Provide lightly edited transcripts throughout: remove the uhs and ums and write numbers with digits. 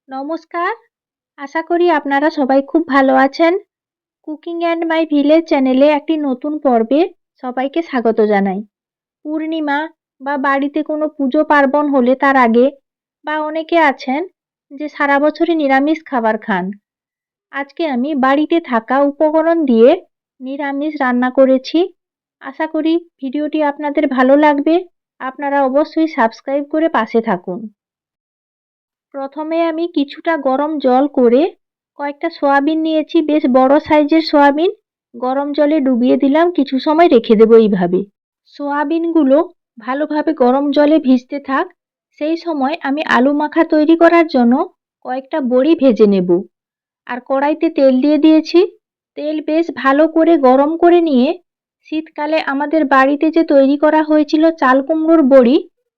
নমস্কার। আশা করি আপনারা সবাই খুব ভালো আছেন। কুকিং অ্যান্ড মাই ভিলেজ চ্যানেলে একটি নতুন পর্বে সবাইকে স্বাগত জানাই। পূর্ণিমা বা বাড়িতে কোনো পুজো পার্বণ হলে তার আগে বা অনেকে আছেন যে সারা বছরই নিরামিষ খাবার খান। আজকে আমি বাড়িতে থাকা উপকরণ দিয়ে নিরামিষ রান্না করেছি। আশা করি ভিডিওটি আপনাদের ভালো লাগবে। আপনারা অবশ্যই সাবস্ক্রাইব করে পাশে থাকুন। প্রথমে আমি কিছুটা গরম জল করে কয়েকটা সয়াবিন নিয়েছি, বেশ বড় সাইজের সয়াবিন। গরম জলে ডুবিয়ে দিলাম, কিছু সময় রেখে দেবো এইভাবে। সয়াবিনগুলো ভালোভাবে গরম জলে ভিজতে থাক। সেই সময় আমি আলু মাখা তৈরি করার জন্য কয়েকটা বড়ি ভেজে নেব। আর কড়াইতে তেল দিয়ে দিয়েছি। তেল বেশ ভালো করে গরম করে নিয়ে শীতকালে আমাদের বাড়িতে যে তৈরি করা হয়েছিল চাল কুমড়োর বড়ি,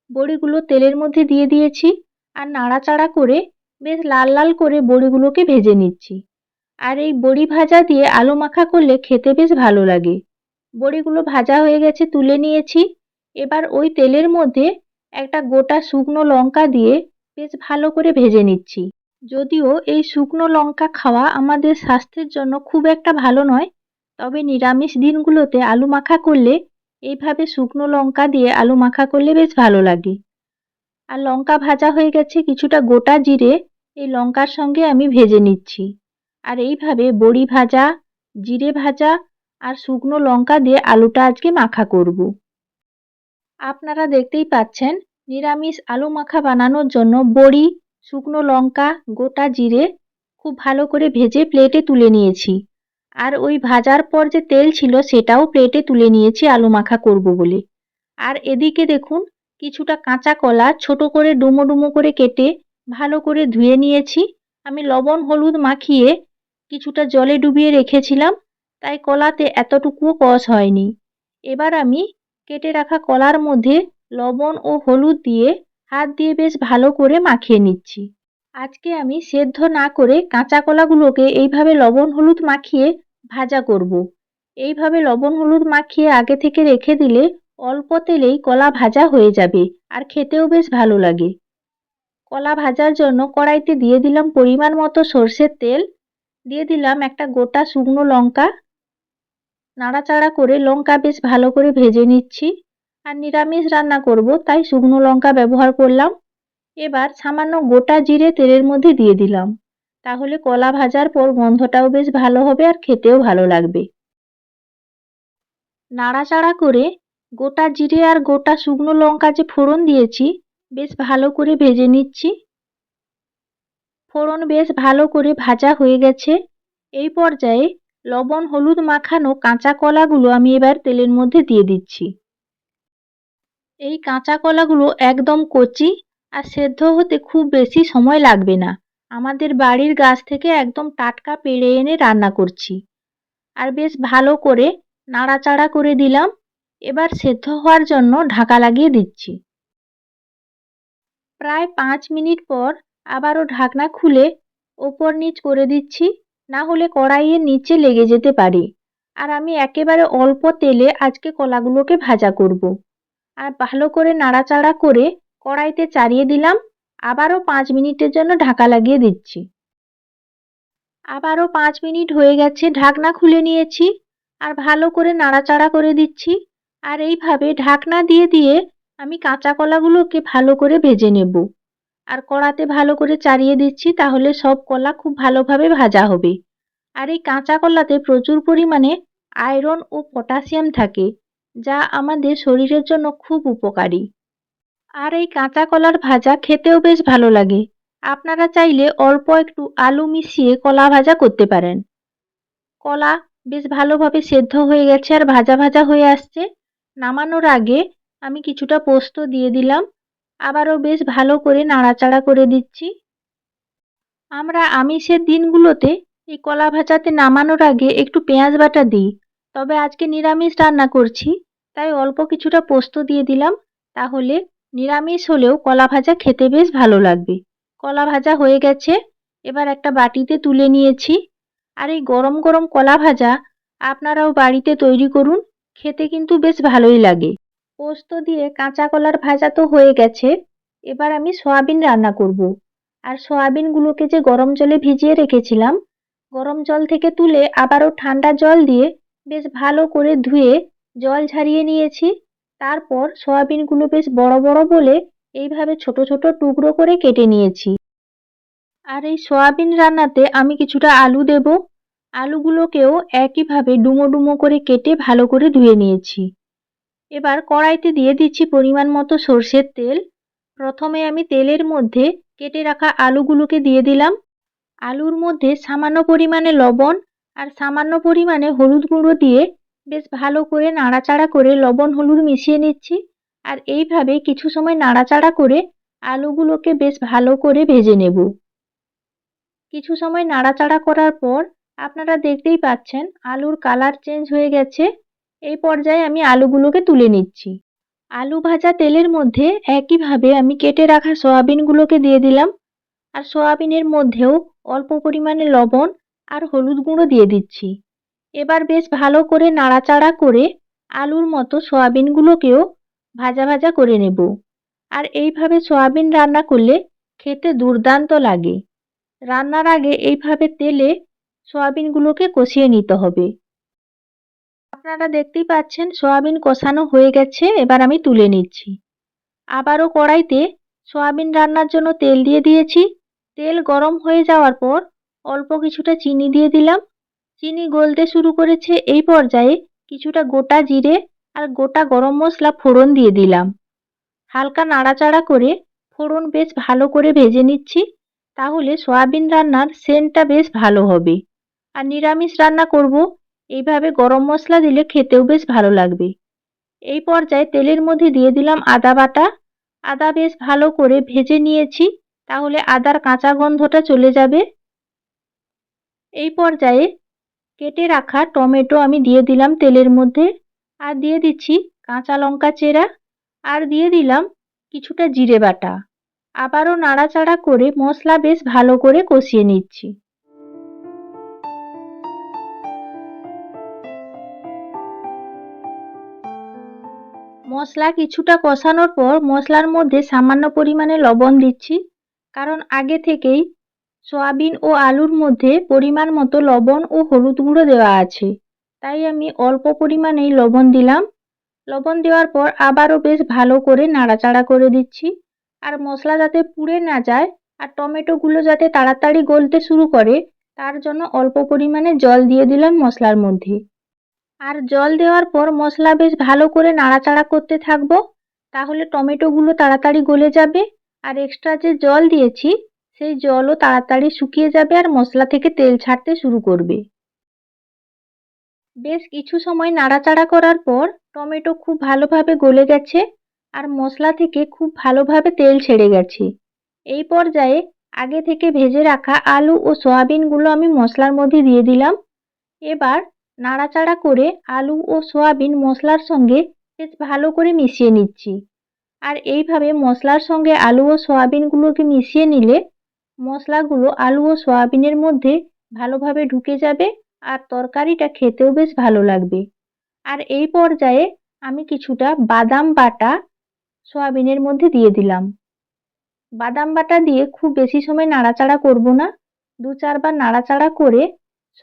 বড়িগুলো তেলের মধ্যে দিয়ে দিয়েছি আর নাড়াচাড়া করে বেশ লাল লাল করে বড়িগুলোকে ভেজে নিচ্ছি। আর এই বড়ি ভাজা দিয়ে আলু মাখা করলে খেতে বেশ ভালো লাগে। বড়িগুলো ভাজা হয়ে গেছে, তুলে নিয়েছি। এবার ওই তেলের মধ্যে একটা গোটা শুকনো লঙ্কা দিয়ে বেশ ভালো করে ভেজে নিচ্ছি। যদিও এই শুকনো লঙ্কা খাওয়া আমাদের স্বাস্থ্যের জন্য খুব একটা ভালো নয়, তবে নিরামিষ দিনগুলোতে আলু মাখা করলে এইভাবে শুকনো লঙ্কা দিয়ে আলু মাখা করলে বেশ ভালো লাগে। আর লঙ্কা ভাজা হয়ে গেছে, কিছুটা গোটা জিরে এই লঙ্কার সঙ্গে আমি ভেজে নিচ্ছি। আর এইভাবে বড়ি ভাজা, জিরে ভাজা আর শুকনো লঙ্কা দিয়ে আলুটা আজকে মাখা করব। আপনারা দেখতেই পাচ্ছেন নিরামিষ আলু মাখা বানানোর জন্য বড়ি, শুকনো লঙ্কা, গোটা জিরে খুব ভালো করে ভেজে প্লেটে তুলে নিয়েছি। আর ওই ভাজার পর যে তেল ছিল সেটাও প্লেটে তুলে নিয়েছি আলু মাখা করব বলে। আর এদিকে দেখুন, কিছুটা কাঁচা কলা ছোট করে ডুমো ডুমো করে কেটে ভালো করে ধুয়ে নিয়েছি। আমি লবণ হলুদ মাখিয়ে কিছুটা জলে ডুবিয়ে রেখেছিলাম, তাই কলাতে এতটুকুও কষ হয়নি। এবার আমি কেটে রাখা কলার মধ্যে লবণ ও হলুদ দিয়ে হাত দিয়ে বেশ ভালো করে মাখিয়ে নিচ্ছি। আজকে আমি সেদ্ধ না করে কাঁচা কলাগুলোকে এইভাবে লবণ হলুদ মাখিয়ে ভাজা করব। এইভাবে লবণ হলুদ মাখিয়ে আগে থেকে রেখে দিলে অল্প তেলেই কলা ভাজা হয়ে যাবে আর খেতেও বেশ ভালো লাগে। কলা ভাজার জন্য কড়াইতে দিয়ে দিলাম পরিমাণ মতো সর্ষের তেল, দিয়ে দিলাম একটা গোটা শুকনো লঙ্কা। নাড়াচাড়া করে লঙ্কা বেশ ভালো করে ভেজে নিচ্ছি। আর নিরামিষ রান্না করব তাই শুকনো লঙ্কা ব্যবহার করলাম। এবার সামান্য গোটা জিরে তেলের মধ্যে দিয়ে দিলাম, তাহলে কলা ভাজার পর গন্ধটাও বেশ ভালো হবে আর খেতেও ভালো লাগবে। নাড়াচাড়া করে গোটা জিরে আর গোটা শুকনো লঙ্কা যে ফোড়ন দিয়েছি বেশ ভালো করে ভেজে নিচ্ছি। ফোড়ন বেশ ভালো করে ভাজা হয়ে গেছে। এই পর্যায়ে লবণ হলুদ মাখানো কাঁচা কলাগুলো আমি এবার তেলের মধ্যে দিয়ে দিচ্ছি। এই কাঁচা কলাগুলো একদম কচি আর সেদ্ধ হতে খুব বেশি সময় লাগবে না। আমাদের বাড়ির গাছ থেকে একদম টাটকা পেড়ে এনে রান্না করছি। আর বেশ ভালো করে নাড়াচাড়া করে দিলাম। এবার সেদ্ধ হওয়ার জন্য ঢাকা লাগিয়ে দিচ্ছি। প্রায় 5 মিনিট পর আবারও ঢাকনা খুলে ওপর নিচ করে দিচ্ছি, না হলে কড়াইয়ের নিচে লেগে যেতে পারে। আর আমি একেবারে অল্প তেলে আজকে কলাগুলোকে ভাজা করব। আর ভালো করে নাড়াচাড়া করে কড়াইতে চাড়িয়ে দিলাম। আবারও 5 মিনিটের জন্য ঢাকা লাগিয়ে দিচ্ছি। আবারও 5 মিনিট হয়ে গেছে, ঢাকনা খুলে নিয়েছি আর ভালো করে নাড়াচাড়া করে দিচ্ছি। আর এইভাবে ঢাকনা দিয়ে দিয়ে আমি কাঁচা কলাগুলোকে ভালো করে ভেজে নেব। আর কড়াতে ভালো করে চাড়িয়ে দিচ্ছি, তাহলে সব কলা খুব ভালোভাবে ভাজা হবে। আর এই কাঁচা কলাতে প্রচুর পরিমাণে আয়রন ও পটাশিয়াম থাকে, যা আমাদের শরীরের জন্য খুব উপকারী। আর এই কাঁচা কলার ভাজা খেতেও বেশ ভালো লাগে। আপনারা চাইলে অল্প একটু আলু মিশিয়ে কলা ভাজা করতে পারেন। কলা বেশ ভালোভাবে সেদ্ধ হয়ে গেছে আর ভাজা ভাজা হয়ে আসছে। নামানোর আগে আমি কিছুটা পোস্ত দিয়ে দিলাম। আবারও বেশ ভালো করে নাড়াচাড়া করে দিচ্ছি। আমরা আমিষের দিনগুলোতে এই কলা ভাজাতে নামানোর আগে একটু পেঁয়াজ বাটা দিই, তবে আজকে নিরামিষ রান্না করছি তাই অল্প কিছুটা পোস্ত দিয়ে দিলাম। তাহলে নিরামিষ হলেও কলা ভাজা খেতে বেশ ভালো লাগবে। কলা ভাজা হয়ে গেছে, এবার একটা বাটিতে তুলে নিয়েছি। আর এই গরম গরম কলা ভাজা আপনারাও বাড়িতে তৈরি করুন, খেতে কিন্তু বেশ ভালোই লাগে। পোস্ত দিয়ে কাঁচা কলার ভাজা তো হয়ে গেছে, এবার আমি সয়াবিন রান্না করব। আর সয়াবিনগুলোকে যে গরম জলে ভিজিয়ে রেখেছিলাম, গরম জল থেকে তুলে আবারও ঠান্ডা জল দিয়ে বেশ ভালো করে ধুয়ে জল ঝরিয়ে নিয়েছি। তারপর সয়াবিনগুলো বেশ বড় বড় বলে এইভাবে ছোট ছোট টুকরো করে কেটে নিয়েছি। আর এই সয়াবিন রান্নাতে আমি কিছুটা আলু দেব। আলুগুলোকেও একইভাবে ডুমো ডুমো করে কেটে ভালো করে ধুয়ে নিয়েছি। এবার কড়াইতে দিয়ে দিচ্ছি পরিমাণ মতো সরষের তেল। প্রথমে আমি তেলের মধ্যে কেটে রাখা আলুগুলোকে দিয়ে দিলাম। আলুর মধ্যে সামান্য পরিমাণে লবণ আর সামান্য পরিমাণে হলুদ গুঁড়ো দিয়ে বেশ ভালো করে নাড়াচাড়া করে লবণ হলুদ মিশিয়ে নিচ্ছি। আর এইভাবে কিছু সময় নাড়াচাড়া করে আলুগুলোকে বেশ ভালো করে ভেজে নেব। কিছু সময় নাড়াচাড়া করার পর আপনারা দেখতেই পাচ্ছেন আলুর কালার চেঞ্জ হয়ে গেছে। এই পর্যায়ে আমি আলুগুলোকে তুলে নিচ্ছি। আলু ভাজা তেলের মধ্যে একইভাবে আমি কেটে রাখা সয়াবিনগুলোকে দিয়ে দিলাম। আর সয়াবিনের মধ্যেও অল্প পরিমাণে লবণ আর হলুদ গুঁড়ো দিয়ে দিচ্ছি। এবার বেশ ভালো করে নাড়াচাড়া করে আলুর মতো সয়াবিনগুলোকেও ভাজা ভাজা করে নেব। আর এইভাবে সয়াবিন রান্না করলে খেতে দুর্দান্ত লাগে। রান্নার আগে এইভাবে তেলে সয়াবিনগুলোকে কষিয়ে নিতে হবে। আপনারা দেখতেই পাচ্ছেন সয়াবিন কষানো হয়ে গেছে, এবার আমি তুলে নিচ্ছি। আবারও কড়াইতে সয়াবিন রান্নার জন্য তেল দিয়ে দিয়েছি। তেল গরম হয়ে যাওয়ার পর অল্প কিছুটা চিনি দিয়ে দিলাম। চিনি গলতে শুরু করেছে, এই পর্যায়ে কিছুটা গোটা জিরে আর গোটা গরম মশলা ফোড়ন দিয়ে দিলাম। হালকা নাড়াচাড়া করে ফোড়ন বেশ ভালো করে ভেজে নিচ্ছি, তাহলে সয়াবিন রান্নার সেন্টটা বেশ ভালো হবে। আর নিরামিষ রান্না করব, এইভাবে গরম মশলা দিলে খেতেও বেশ ভালো লাগবে। এই পর্যায়ে তেলের মধ্যে দিয়ে দিলাম আদা বাটা। আদা বেশ ভালো করে ভেজে নিয়েছি, তাহলে আদার কাঁচা গন্ধটা চলে যাবে। এই পর্যায়ে কেটে রাখা টমেটো আমি দিয়ে দিলাম তেলের মধ্যে, আর দিয়ে দিচ্ছি কাঁচা লঙ্কা চেরা, আর দিয়ে দিলাম কিছুটা জিরে বাটা। আবারও নাড়াচাড়া করে মশলা বেশ ভালো করে কষিয়ে নিচ্ছি। মশলা কিছুটা কষানোর পর মশলার মধ্যে সামান্য পরিমাণে লবণ দিচ্ছি, কারণ আগে থেকেই সয়াবিন ও আলুর মধ্যে পরিমাণ মতো লবণ ও হলুদ গুঁড়ো দেওয়া আছে, তাই আমি অল্প পরিমাণেই লবণ দিলাম। লবণ দেওয়ার পর আবারও বেশ ভালো করে নাড়াচাড়া করে দিচ্ছি। আর মশলা যাতে পুড়ে না যায় আর টমেটোগুলো যাতে তাড়াতাড়ি গলতে শুরু করে, তার জন্য অল্প পরিমাণে জল দিয়ে দিলাম মশলার মধ্যে। আর জল দেওয়ার পর মশলা বেশ ভালো করে নাড়াচাড়া করতে থাকবো, তাহলে টমেটোগুলো তাড়াতাড়ি গলে যাবে। আর এক্সট্রা যে জল দিয়েছি সেই জলও তাড়াতাড়ি শুকিয়ে যাবে আর মশলা থেকে তেল ছাড়তে শুরু করবে। বেশ কিছু সময় নাড়াচাড়া করার পর টমেটো খুব ভালোভাবে গলে গেছে আর মশলা থেকে খুব ভালোভাবে তেল ছেড়ে গেছে। এই পর্যায়ে আগে থেকে ভেজে রাখা আলু ও সয়াবিনগুলো আমি মশলার মধ্যে দিয়ে দিলাম। এবার নাড়াচাড়া করে আলু ও সয়াবিন মশলার সঙ্গে বেশ ভালো করে মিশিয়ে নিচ্ছি। আর এইভাবে মশলার সঙ্গে আলু ও সয়াবিনগুলোকে মিশিয়ে নিলে মশলাগুলো আলু ও সয়াবিনের মধ্যে ভালোভাবে ঢুকে যাবে আর তরকারিটা খেতেও বেশ ভালো লাগবে। আর এই পর্যায়ে আমি কিছুটা বাদাম বাটা সয়াবিনের মধ্যে দিয়ে দিলাম। বাদাম বাটা দিয়ে খুব বেশি সময় নাড়াচাড়া করব না, ২-৪ বার নাড়াচাড়া করে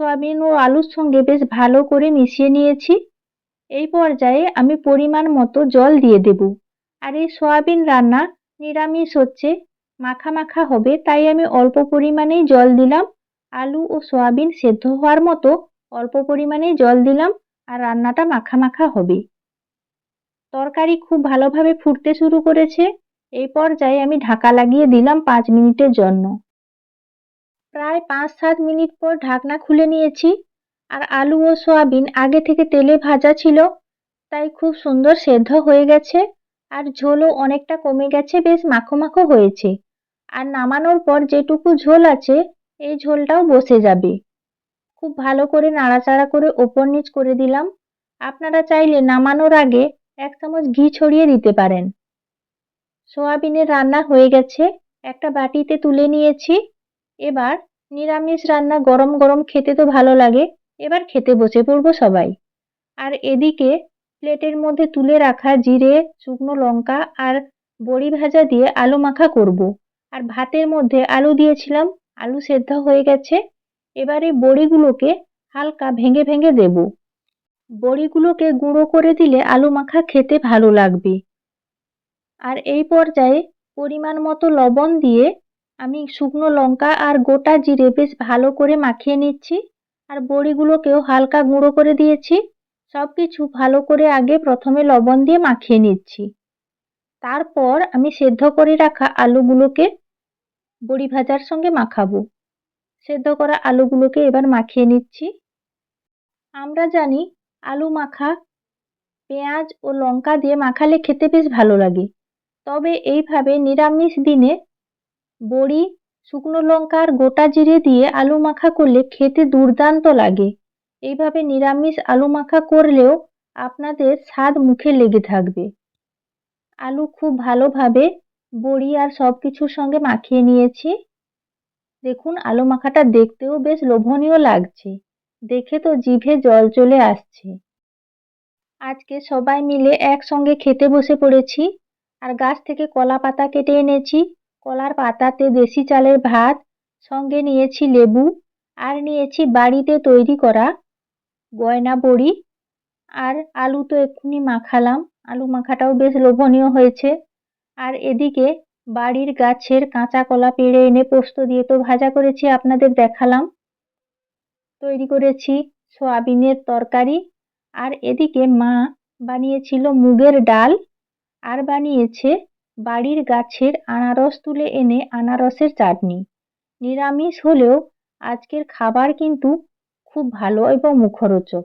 সয়াবিন ও আলুর সঙ্গে বেশ ভালো করে মিশিয়ে নিয়েছি। এই পর্যায়ে আমি পরিমাণ মতো জল দিয়ে দেব। আর এই সয়াবিন রান্না নিরামিষ হচ্ছে, মাখা মাখা হবে, তাই আমি অল্প পরিমাণেই জল দিলাম। আলু ও সয়াবিন সেদ্ধ হওয়ার মতো অল্প পরিমাণেই জল দিলাম, আর রান্নাটা মাখা মাখা হবে। তরকারি খুব ভালোভাবে ফুটতে শুরু করেছে। এই পর্যায়ে আমি ঢাকা লাগিয়ে দিলাম ৫ মিনিটের জন্য। প্রায় ৫-৭ মিনিট পর ঢাকনা খুলে নিয়েছি। আর আলু ও সয়াবিন আগে থেকে তেলে ভাজা ছিল, তাই খুব সুন্দর সেদ্ধ হয়ে গেছে। আর ঝোলও অনেকটা কমে গেছে, বেশ মাখো মাখো হয়েছে। আর নামানোর পর যেটুকু ঝোল আছে এই ঝোলটাও বসে যাবে। খুব ভালো করে নাড়াচাড়া করে ওপর নিচ করে দিলাম। আপনারা চাইলে নামানোর আগে ১ চামচ ঘি ছড়িয়ে দিতে পারেন। সয়াবিনের রান্না হয়ে গেছে, একটা বাটিতে তুলে নিয়েছি। এবার নিরামিষ রান্না গরম গরম খেতে তো ভালো লাগে, এবার খেতে বসে পড়ব সবাই। আর এদিকে প্লেটের মধ্যে তুলে রাখা জিরে, শুকনো লঙ্কা আর বড়ি ভাজা দিয়ে আলু মাখা করব। আর ভাতের মধ্যে আলু দিয়েছিলাম, আলু সেদ্ধ হয়ে গেছে। এবারে বড়িগুলোকে হালকা ভেঙে ভেঙে দেব। বড়িগুলোকে গুঁড়ো করে দিলে আলু মাখা খেতে ভালো লাগবে। আর এই পর্যায়ে পরিমাণ মতো লবণ দিয়ে আমি শুকনো লঙ্কা আর গোটা জিরে বেশ ভালো করে মাখিয়ে নিচ্ছি। আর বড়িগুলোকেও হালকা গুঁড়ো করে দিয়েছি। সব কিছু ভালো করে আগে প্রথমে লবণ দিয়ে মাখিয়ে নিচ্ছি। তারপর আমি সেদ্ধ করে রাখা আলুগুলোকে বড়ি ভাজার সঙ্গে মাখাবো। সেদ্ধ করা আলুগুলোকে এবার মাখিয়ে নিচ্ছি। আমরা জানি আলু মাখা পেঁয়াজ ও লঙ্কা দিয়ে মাখালে খেতে বেশ ভালো লাগে। তবে এইভাবে নিরামিষ দিনে বড়ি, শুকনো লঙ্কা আর গোটা জিরে দিয়ে আলু মাখা করলে খেতে দুর্দান্ত লাগে। এইভাবে নিরামিষ আলু মাখা করলেও আপনাদের স্বাদ মুখে লেগে থাকবে। আলু খুব ভালোভাবে বড়ি আর সব কিছুর সঙ্গে মাখিয়ে নিয়েছি। দেখুন আলু মাখাটা দেখতেও বেশ লোভনীয় লাগছে। দেখে তো জিভে জল চলে আসছে। আজকে সবাই মিলে একসঙ্গে খেতে বসে পড়েছি। আর গাছ থেকে কলা পাতা কেটে এনেছি। কলার পাতাতে দেশি চালের ভাত, সঙ্গে নিয়েছি লেবু, আর নিয়েছি বাড়িতে তৈরি করা গয়না বড়ি। আর আলু তো এক্ষুনি মাখালাম, আলু মাখাটাও বেশ লোভনীয় হয়েছে। আর এদিকে বাড়ির গাছের কাঁচা কলা পেড়ে এনে পোস্ত দিয়ে তো ভাজা করেছি, আপনাদের দেখালাম। তৈরি করেছি সয়াবিনের তরকারি। আর এদিকে মা বানিয়েছিল মুগের ডাল, আর বানিয়েছে বাড়ির গাছের আনারস তুলে এনে আনারসের চাটনি। নিরামিষ হলেও আজকের খাবার কিন্তু খুব ভালো এবং মুখরোচক।